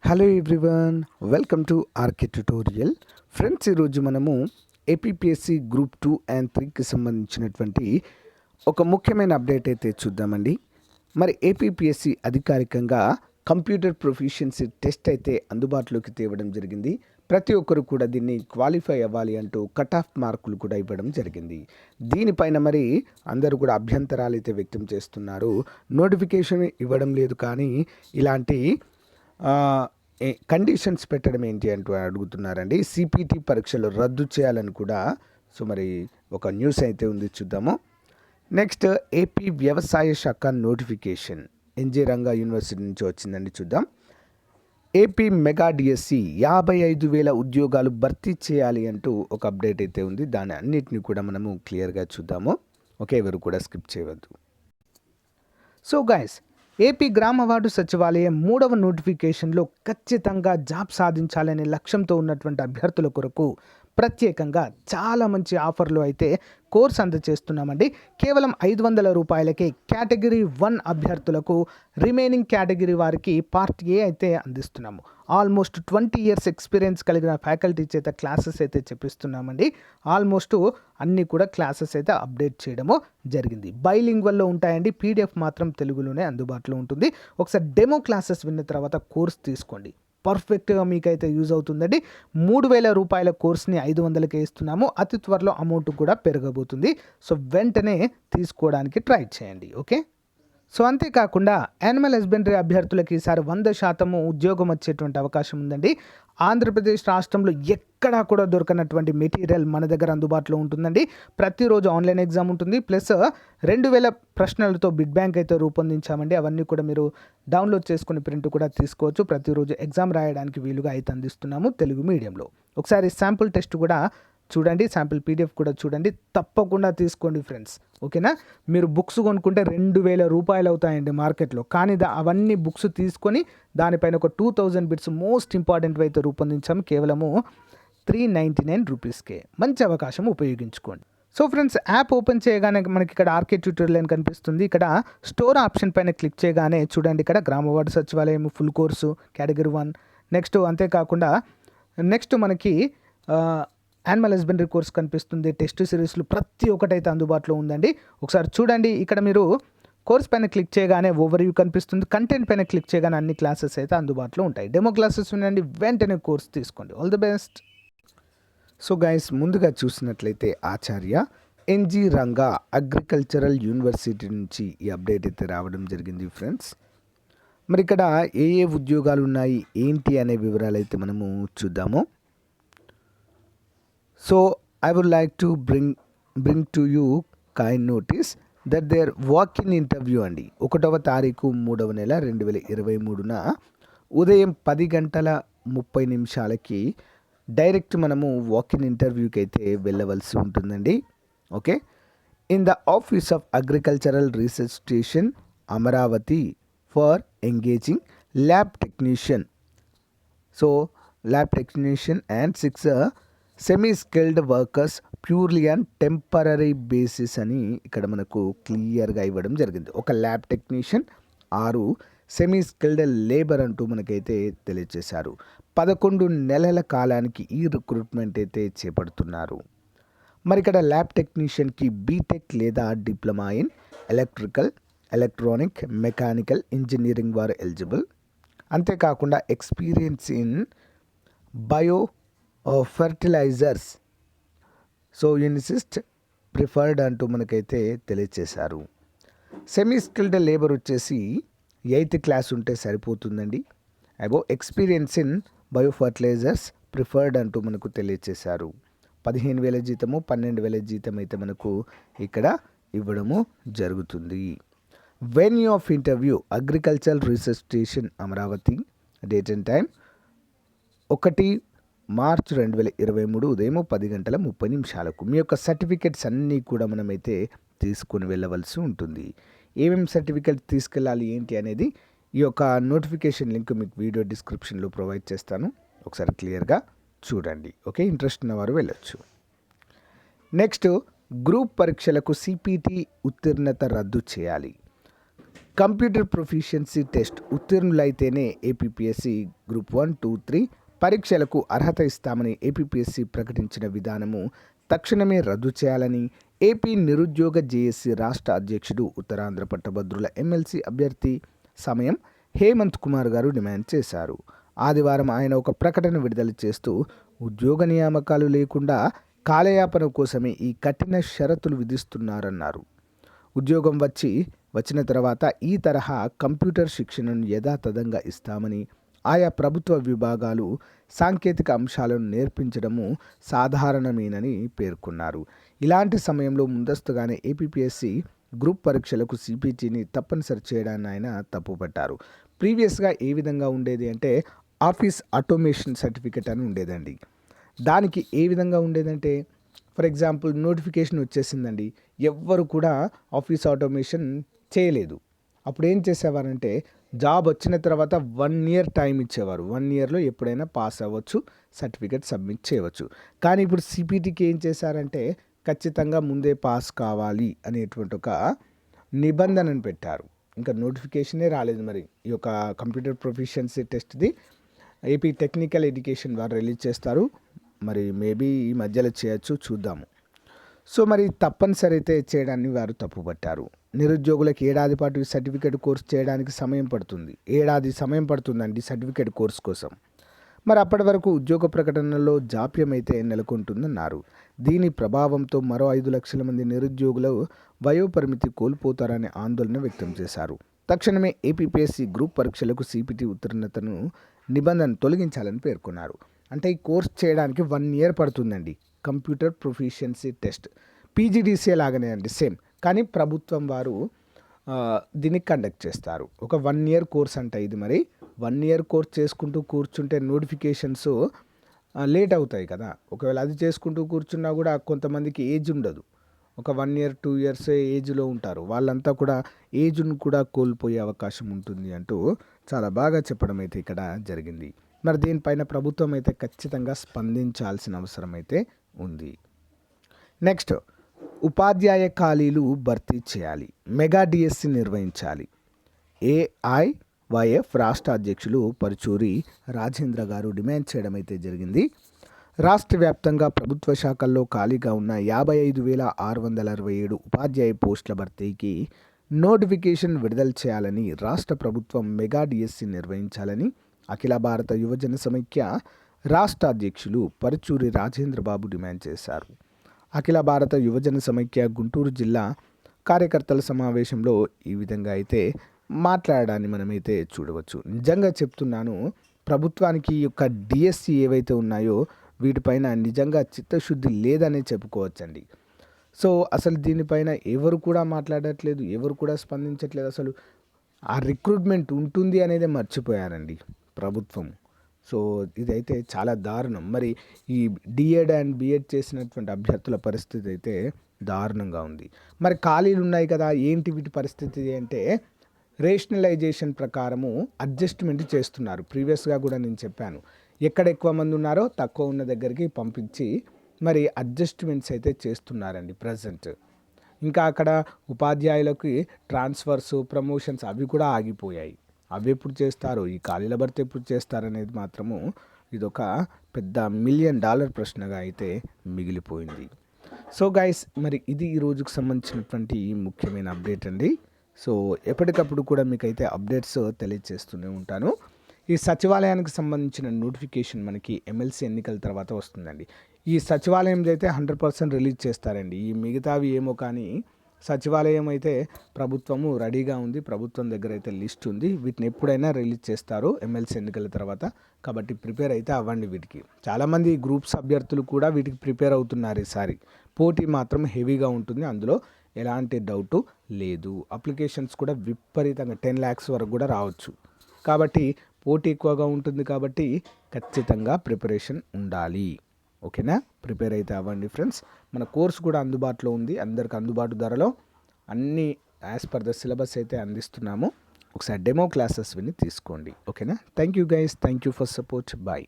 Hello everyone, welcome to RK tutorial. Friends, ఈరోజు మనము APPSC Group-2 and 3కి సంబంధించినటువంటి ఒక ముఖ్యమైన అప్డేట్ అయితే చూద్దామండి. మరి ఏపీపీఎస్సీ అధికారికంగా కంప్యూటర్ ప్రొఫిషియన్సీ టెస్ట్ అయితే అందుబాటులోకి తేవడం జరిగింది. ప్రతి ఒక్కరు కూడా దీన్ని క్వాలిఫై అవ్వాలి అంటూ కట్ ఆఫ్ మార్కులు కూడా ఇవ్వడం జరిగింది. దీనిపైన మరి అందరూ కూడా అభ్యంతరాలు అయితే వ్యక్తం చేస్తున్నారు. నోటిఫికేషన్ ఇవ్వడం లేదు, కానీ ఇలాంటి కండిషన్స్ పెట్టడం ఏంటి అంటూ అడుగుతున్నారండి. సిపిటి పరీక్షలు రద్దు చేయాలని కూడా మరి ఒక న్యూస్ అయితే ఉంది, చూద్దాము. నెక్స్ట్, ఏపీ వ్యవసాయ శాఖ నోటిఫికేషన్ ఎన్జే రంగా యూనివర్సిటీ నుంచి వచ్చిందండి, చూద్దాం. ఏపీ మెగా డిఎస్సి 55,000 ఉద్యోగాలు భర్తీ చేయాలి అంటూ ఒక అప్డేట్ అయితే ఉంది. దాని అన్నిటిని కూడా మనము క్లియర్గా చూద్దాము. ఓకే, ఎవరు కూడా స్కిప్ చేయవద్దు. సో గైస్, ఏపీ గ్రామ వార్డు సచివాలయం 3వ నోటిఫికేషన్లో ఖచ్చితంగా జాబ్ సాధించాలనే లక్ష్యంతో ఉన్నటువంటి అభ్యర్థుల కొరకు ప్రత్యేకంగా చాలా మంచి ఆఫర్లు అయితే కోర్స్ అందజేస్తున్నామండి. కేవలం 500 రూపాయలకే కేటగిరీ 1 అభ్యర్థులకు, రిమైనింగ్ కేటగిరీ వారికి పార్ట్ ఏ అయితే అందిస్తున్నాము. ఆల్మోస్ట్ 20 years ఎక్స్పీరియన్స్ కలిగిన ఫ్యాకల్టీ చేత క్లాసెస్ అయితే చెప్పిస్తున్నామండి. ఆల్మోస్ట్ అన్నీ కూడా క్లాసెస్ అయితే అప్డేట్ చేయడము జరిగింది. బైలింగ్వల్లో ఉంటాయండి. పీడిఎఫ్ మాత్రం తెలుగులోనే అందుబాటులో ఉంటుంది. ఒకసారి డెమో క్లాసెస్ విన్న తర్వాత కోర్స్ తీసుకోండి, పర్ఫెక్ట్గా మీకైతే యూజ్ అవుతుందండి. 3,000 రూపాయల కోర్స్ని 500కే ఇస్తున్నాము. అతి త్వరలో అమౌంట్ కూడా పెరగబోతుంది. సో వెంటనే తీసుకోవడానికి ట్రై చేయండి. ఓకే, సో అంతేకాకుండా యానిమల్ హస్బెండరీ అభ్యర్థులకి ఈసారి 100% ఉద్యోగం వచ్చేటువంటి అవకాశం ఉందండి. ఆంధ్రప్రదేశ్ రాష్ట్రంలో ఎక్కడా కూడా దొరకనటువంటి మెటీరియల్ మన దగ్గర అందుబాటులో ఉంటుందండి. ప్రతిరోజు ఆన్లైన్ ఎగ్జామ్ ఉంటుంది, ప్లస్ 2,000 ప్రశ్నలతో బిడ్ బ్యాంక్ అయితే రూపొందించామండి. అవన్నీ కూడా మీరు డౌన్లోడ్ చేసుకుని ప్రింట్ కూడా తీసుకోవచ్చు. ప్రతిరోజు ఎగ్జామ్ రాయడానికి వీలుగా అయితే అందిస్తున్నాము తెలుగు మీడియంలో. ఒకసారి శాంపుల్ టెస్ట్ కూడా చూడండి, శాంపుల్ పీడిఎఫ్ కూడా చూడండి, తప్పకుండా తీసుకోండి ఫ్రెండ్స్. ఓకేనా, మీరు బుక్స్ కొనుక్కుంటే 2,000 రూపాయలు అవుతాయండి మార్కెట్లో, కానీ అవన్నీ బుక్స్ తీసుకొని దానిపైన ఒక 2,000 బిట్స్ మోస్ట్ ఇంపార్టెంట్ అయితే రూపొందించాము. కేవలము 399 రూపీస్కే. మంచి అవకాశం, ఉపయోగించుకోండి. సో ఫ్రెండ్స్, యాప్ ఓపెన్ చేయగానే మనకి ఇక్కడ ఆర్కే ట్యూటోరియల్ అని కనిపిస్తుంది. ఇక్కడ స్టోర్ ఆప్షన్ పైన క్లిక్ చేయగానే చూడండి, ఇక్కడ గ్రామ వార్డు సచివాలయం ఫుల్ కోర్సు కేటగిరీ 1. నెక్స్ట్ అంతేకాకుండా నెక్స్ట్ మనకి యానిమల్ హస్బెండరీ కోర్స్ కనిపిస్తుంది. టెస్ట్ సిరీస్లు ప్రతి ఒక్కటైతే అందుబాటులో ఉందండి. ఒకసారి చూడండి, ఇక్కడ మీరు కోర్స్ పైన క్లిక్ చేయగానే ఓవర్వ్యూ కనిపిస్తుంది. కంటెంట్ పైన క్లిక్ చేయగానే అన్ని క్లాసెస్ అయితే అందుబాటులో ఉంటాయి. డెమో క్లాసెస్ ఉండండి, వెంటనే కోర్స్ తీసుకోండి. All the best. So guys, ముందుగా చూసినట్లయితే ఆచార్య ఎన్జి రంగా అగ్రికల్చరల్ యూనివర్సిటీ నుంచి ఈ అప్డేట్ అయితే రావడం జరిగింది ఫ్రెండ్స్. మరి ఇక్కడ ఏ ఉద్యోగాలు ఉన్నాయి ఏంటి అనే వివరాలు అయితే మనము చూద్దాము. So I would like to bring to you kind notice that their walk-in interview అండి 1వ తారీఖు 3వ నెల 2023న ఉదయం 10:30 డైరెక్ట్ మనము వాక్-ఇన్ ఇంటర్వ్యూకి అయితే వెళ్ళవలసి ఉంటుందండి. Okay, in the office of agricultural research station Amaravati for engaging lab technician. So lab technician and 6 semi skilled workers purely and temporary basis అని ఇక్కడ మనకు క్లియర్గా ఇవ్వడం జరిగింది. ఒక lab technician, 6 semi skilled labour అంటూ మనకైతే తెలియజేశారు. 11 నెలల కాలానికి ఈ రిక్రూట్మెంట్ అయితే చేపడుతున్నారు. మరి ఇక్కడ ల్యాబ్ టెక్నీషియన్కి బీటెక్ లేదా diploma in electrical, electronic, mechanical engineering వారు ఎలిజిబుల్. అంతేకాకుండా experience in bio fertilizers so యూనిసిస్ట్ ప్రిఫర్డ్ అంటూ మనకైతే తెలియచేశారు. సెమీ స్కిల్డ్ లేబర్ వచ్చేసి 8th క్లాస్ ఉంటే సరిపోతుందండి. Ago experience in bio fertilizers preferred అంటూ మనకు తెలియచేశారు. 15,000 జీతము, 12,000 జీతం అయితే మనకు ఇక్కడ ఇవ్వడము జరుగుతుంది. Venue of interview agricultural research station Amaravati. Date and time 1 March 2023 ఉదయం 10:30 మీ యొక్క సర్టిఫికెట్స్ అన్నీ కూడా మనమైతే తీసుకొని వెళ్ళవలసి ఉంటుంది. ఏమేమి సర్టిఫికెట్ తీసుకెళ్ళాలి ఏంటి అనేది ఈ యొక్క నోటిఫికేషన్ లింక్ మీకు వీడియో డిస్క్రిప్షన్లో ప్రొవైడ్ చేస్తాను. ఒకసారి క్లియర్గా చూడండి. ఓకే, ఇంట్రెస్ట్ ఉన్నవారు వెళ్ళొచ్చు. నెక్స్ట్, గ్రూప్ పరీక్షలకు సిపిటి ఉత్తీర్ణత రద్దు చేయాలి. కంప్యూటర్ ప్రొఫిషియన్సీ టెస్ట్ ఉత్తీర్ణులైతేనే ఏపీపీఎస్సీ Group-1, 2, 3 పరీక్షలకు అర్హత ఇస్తామని ఏపీపీఎస్సీ ప్రకటించిన విధానము తక్షణమే రద్దు చేయాలని ఏపీ నిరుద్యోగ జేఏసీ రాష్ట్ర అధ్యక్షుడు ఉత్తరాంధ్ర పట్టభద్రుల ఎమ్మెల్సీ అభ్యర్థి సమయం హేమంత్ కుమార్ గారు డిమాండ్ చేశారు. ఆదివారం ఆయన ఒక ప్రకటన విడుదల చేస్తూ ఉద్యోగ నియామకాలు లేకుండా కాలయాపన కోసమే ఈ కఠిన షరతులు విధిస్తున్నారన్నారు. ఉద్యోగం వచ్చిన తర్వాత ఈ తరహా కంప్యూటర్ శిక్షణను యథాతథంగా ఇస్తామని, ఆయా ప్రభుత్వ విభాగాలు సాంకేతిక అంశాలను నేర్పించడము సాధారణమేనని పేర్కొన్నారు. ఇలాంటి సమయంలో ముందస్తుగానే ఏపీపీఎస్సీ గ్రూప్ పరీక్షలకు CPTని తప్పనిసరి చేయడాన్ని ఆయన తప్పుపట్టారు. ప్రీవియస్గా ఏ విధంగా ఉండేది అంటే ఆఫీస్ ఆటోమేషన్ సర్టిఫికెట్ అని ఉండేదండి. దానికి ఏ విధంగా ఉండేదంటే ఫర్ ఎగ్జాంపుల్ నోటిఫికేషన్ వచ్చేసిందండి, ఎవ్వరు కూడా ఆఫీస్ ఆటోమేషన్ చేయలేదు. అప్పుడు ఏం చేసేవారంటే జాబ్ వచ్చిన తర్వాత 1 year టైం ఇచ్చేవారు. 1 yearలో ఎప్పుడైనా పాస్ అవ్వచ్చు, సర్టిఫికెట్ సబ్మిట్ చేయవచ్చు. కానీ ఇప్పుడు CPTకి ఏం చేశారంటే ఖచ్చితంగా ముందే పాస్ కావాలి అనేటువంటి ఒక నిబంధనను పెట్టారు. ఇంకా నోటిఫికేషనే రాలేదు. మరి ఈ యొక్క కంప్యూటర్ ప్రొఫిషియన్సీ టెస్ట్ది ఏపీ టెక్నికల్ ఎడ్యుకేషన్ వారు రిలీజ్ చేస్తారు. మరి మేబీ ఈ మధ్యలో చేయొచ్చు, చూద్దాము. సో మరి తప్పనిసరి అయితే చేయడాన్ని వారు తప్పుపట్టారు. నిరుద్యోగులకు ఏడాది పాటు ఈ సర్టిఫికేట్ కోర్స్ చేయడానికి సమయం పడుతుంది. ఏడాది సమయం పడుతుందండి సర్టిఫికేట్ కోర్స్ కోసం. మరి అప్పటి వరకు ఉద్యోగ ప్రకటనలో జాప్యం అయితే నెలకొంటుందన్నారు. దీని ప్రభావంతో మరో 5 లక్షల మంది నిరుద్యోగులు వయోపరిమితి కోల్పోతారనే ఆందోళన వ్యక్తం చేశారు. తక్షణమే ఏపీపీఎస్సీ గ్రూప్ పరీక్షలకు CPT ఉత్తీర్ణతను నిబంధన తొలగించాలని పేర్కొన్నారు. అంటే ఈ కోర్స్ చేయడానికి 1 year పడుతుందండి. కంప్యూటర్ ప్రొఫిషియన్సీ టెస్ట్ PGDCA లాగానే అండి, సేమ్. కానీ ప్రభుత్వం వారు దీన్ని కండక్ట్ చేస్తారు. ఒక 1 year కోర్స్ అంట ఇది. మరి 1 year కోర్స్ చేసుకుంటూ కూర్చుంటే నోటిఫికేషన్స్ లేట్ అవుతాయి కదా. ఒకవేళ అది చేసుకుంటూ కూర్చున్నా కూడా కొంతమందికి ఏజ్ ఉండదు. ఒక 1 year 2 years ఏజ్లో ఉంటారు. వాళ్ళంతా కూడా ఏజ్ను కూడా కోల్పోయే అవకాశం ఉంటుంది అంటూ చాలా బాగా చెప్పడం అయితే ఇక్కడ జరిగింది. మరి దీనిపైన ప్రభుత్వం అయితే ఖచ్చితంగా స్పందించాల్సిన అవసరం అయితే ఉంది. నెక్స్ట్, ఉపాధ్యాయ ఖాళీలు భర్తీ చేయాలి, మెగా DSC నిర్వహించాలి. AIYF రాష్ట్ర అధ్యక్షులు పరుచూరి రాజేంద్ర గారు డిమాండ్ చేయడం అయితే జరిగింది. రాష్ట్ర వ్యాప్తంగా ప్రభుత్వ శాఖల్లో ఖాళీగా ఉన్న 55,667 ఉపాధ్యాయ పోస్టుల భర్తీకి నోటిఫికేషన్ విడుదల చేయాలని, రాష్ట్ర ప్రభుత్వం మెగా DSC నిర్వహించాలని అఖిల భారత యువజన సమైక్య రాష్ట్ర అధ్యక్షులు పరుచూరి రాజేంద్ర బాబు డిమాండ్ చేశారు. అఖిల భారత యువజన సమైక్య గుంటూరు జిల్లా కార్యకర్తల సమావేశంలో ఈ విధంగా అయితే మాట్లాడడాన్ని మనమైతే చూడవచ్చు. నిజంగా చెప్తున్నాను, ప్రభుత్వానికి ఈ యొక్క DSC ఏవైతే ఉన్నాయో వీటిపైన నిజంగా చిత్తశుద్ధి లేదనే చెప్పుకోవచ్చండి. సో అసలు దీనిపైన ఎవరు కూడా మాట్లాడట్లేదు, ఎవరు కూడా స్పందించట్లేదు. అసలు ఆ రిక్రూట్మెంట్ ఉంటుంది అనేది మర్చిపోయారండి ప్రభుత్వం. సో ఇదైతే చాలా దారుణం. మరి ఈ D.Ed అండ్ B.Ed చేసినటువంటి అభ్యర్థుల పరిస్థితి అయితే దారుణంగా ఉంది. మరి ఖాళీలు ఉన్నాయి కదా, ఏంటి వీటి పరిస్థితి అంటే రేషనలైజేషన్ ప్రకారము అడ్జస్ట్మెంట్ చేస్తున్నారు. ప్రీవియస్గా కూడా నేను చెప్పాను, ఎక్కడ ఎక్కువ మంది ఉన్నారో తక్కువ ఉన్న దగ్గరికి పంపించి మరి అడ్జస్ట్మెంట్స్ అయితే చేస్తున్నారండి ప్రజెంట్. ఇంకా అక్కడ ఉపాధ్యాయులకి ట్రాన్స్ఫర్స్, ప్రమోషన్స్ అవి కూడా ఆగిపోయాయి. అవి ఎప్పుడు చేస్తారు, ఈ ఖాళీల భర్తీ ఎప్పుడు చేస్తారనేది మాత్రము ఇదొక పెద్ద $1 million ప్రశ్నగా అయితే మిగిలిపోయింది. సో గైస్, మరి ఇది ఈ రోజుకు సంబంధించినటువంటి ముఖ్యమైన అప్డేట్ అండి. సో ఎప్పటికప్పుడు కూడా మీకైతే అప్డేట్స్ తెలియజేస్తూనే ఉంటాను. ఈ సచివాలయానికి సంబంధించిన నోటిఫికేషన్ మనకి ఎమ్మెల్సీ ఎన్నికల తర్వాత వస్తుందండి. ఈ సచివాలయం అయితే 100% రిలీజ్ చేస్తారండి. ఈ మిగతావి ఏమో కానీ సచివాలయం అయితే ప్రభుత్వము రెడీగా ఉంది, ప్రభుత్వం దగ్గర అయితే లిస్ట్ ఉంది. వీటిని ఎప్పుడైనా రిలీజ్ చేస్తారు ఎమ్మెల్సీ ఎన్నికల తర్వాత. కాబట్టి ప్రిపేర్ అయితే అవ్వండి. వీటికి చాలామంది గ్రూప్స్ అభ్యర్థులు కూడా వీటికి ప్రిపేర్ అవుతున్నారు. ఈసారి పోటీ మాత్రం హెవీగా ఉంటుంది, అందులో ఎలాంటి డౌటు లేదు. అప్లికేషన్స్ కూడా విపరీతంగా 10 lakhs వరకు కూడా రావచ్చు. కాబట్టి పోటీ ఎక్కువగా ఉంటుంది, కాబట్టి ఖచ్చితంగా ప్రిపరేషన్ ఉండాలి. ఓకేనా, ప్రిపేర్ అయితే అవ్వండి ఫ్రెండ్స్. మన కోర్స్ కూడా అందుబాటులో ఉంది, అందరికి అందుబాటు ధరలో అన్నీ యాజ్ పర్ ద సిలబస్ అయితే అందిస్తున్నాము. ఒకసారి డెమో క్లాసెస్ విని తీసుకోండి. ఓకేనా, thank you guys, thank you for support, bye.